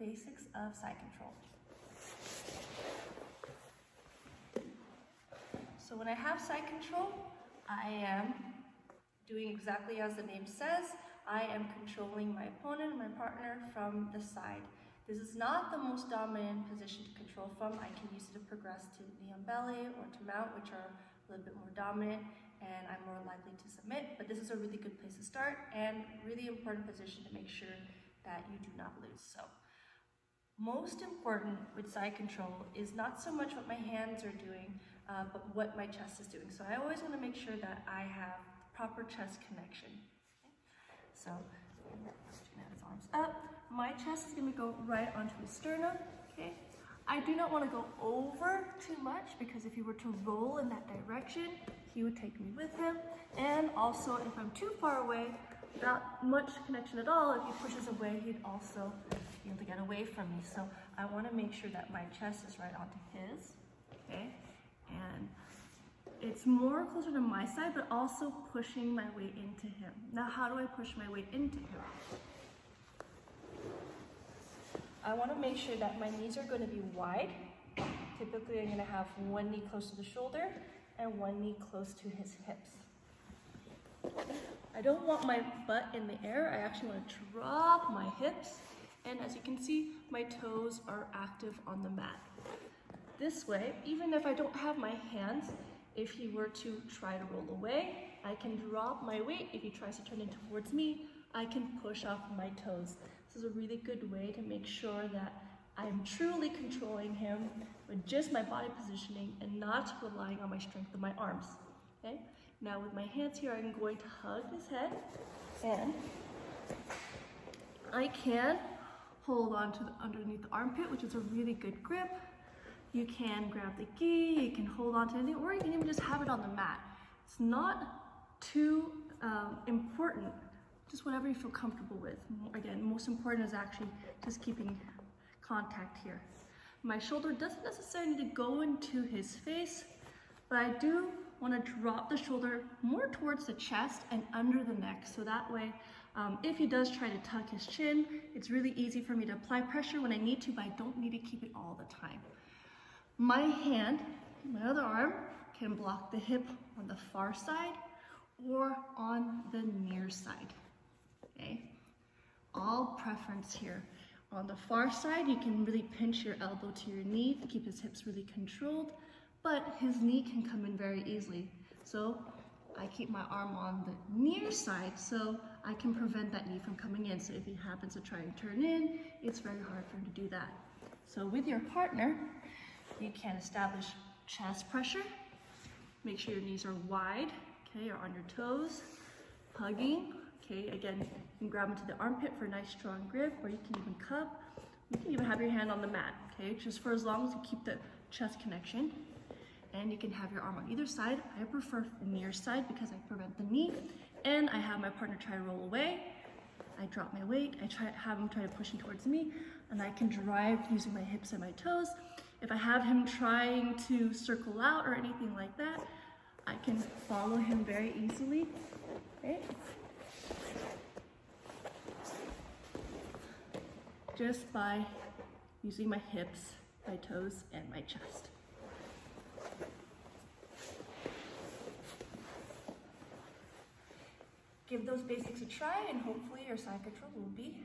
basics of side control. So when I have side control, I am doing exactly as the name says. I am controlling my opponent, my partner, from the side. This is not the most dominant position to control from. I can use it to progress to knee on belly or to mount, which are a little bit more dominant, and I'm more likely to submit. But this is a really good place to start and really important position to make sure that you do not lose. So most important with side control is not so much what my hands are doing, but what my chest is doing. So I always want to make sure that I have proper chest connection. Okay? So I'm gonna have his arms up. My chest is going to go right onto his sternum. Okay. I do not want to go over too much, because if he were to roll in that direction, he would take me with him. And also, if I'm too far away, not much connection at all, if he pushes away, he'd also be able to get away from me. So I want to make sure that my chest is right onto his. Okay. And it's more closer to my side, but also pushing my weight into him. Now, how do I push my weight into him? I want to make sure that my knees are going to be wide. Typically, I'm going to have one knee close to the shoulder and one knee close to his hips. I don't want my butt in the air. I actually want to drop my hips. And as you can see, my toes are active on the mat. This way, even if I don't have my hands, if he were to try to roll away, I can drop my weight. If he tries to turn it towards me, I can push off my toes. This is a really good way to make sure that I'm truly controlling him with just my body positioning and not relying on my strength of my arms. Okay? Now with my hands here, I'm going to hug his head, and I can hold on to underneath the armpit, which is a really good grip. You can grab the gi, you can hold on to anything, or you can even just have it on the mat. It's not too important, just whatever you feel comfortable with. Again, most important is actually just keeping contact here. My shoulder doesn't necessarily need to go into his face, but I do want to drop the shoulder more towards the chest and under the neck, so that way, if he does try to tuck his chin, it's really easy for me to apply pressure when I need to, but I don't need to keep it all the time. My hand, my other arm, can block the hip on the far side or on the near side. Okay? All preference here. On the far side, you can really pinch your elbow to your knee to keep his hips really controlled, but his knee can come in very easily. So I keep my arm on the near side so I can prevent that knee from coming in. So if he happens to try and turn in, it's very hard for him to do that. So with your partner, you can establish chest pressure. Make sure your knees are wide, okay, or on your toes. Hugging, okay, again, you can grab into the armpit for a nice strong grip, or you can even cup. You can even have your hand on the mat, okay, just for as long as you keep the chest connection. And you can have your arm on either side. I prefer near side because I prevent the knee. And I have my partner try to roll away. I drop my weight, have him try to push in towards me, and I can drive using my hips and my toes. If I have him trying to circle out or anything like that, I can follow him very easily, okay? Just by using my hips, my toes, and my chest. Give those basics a try, and hopefully your side control will be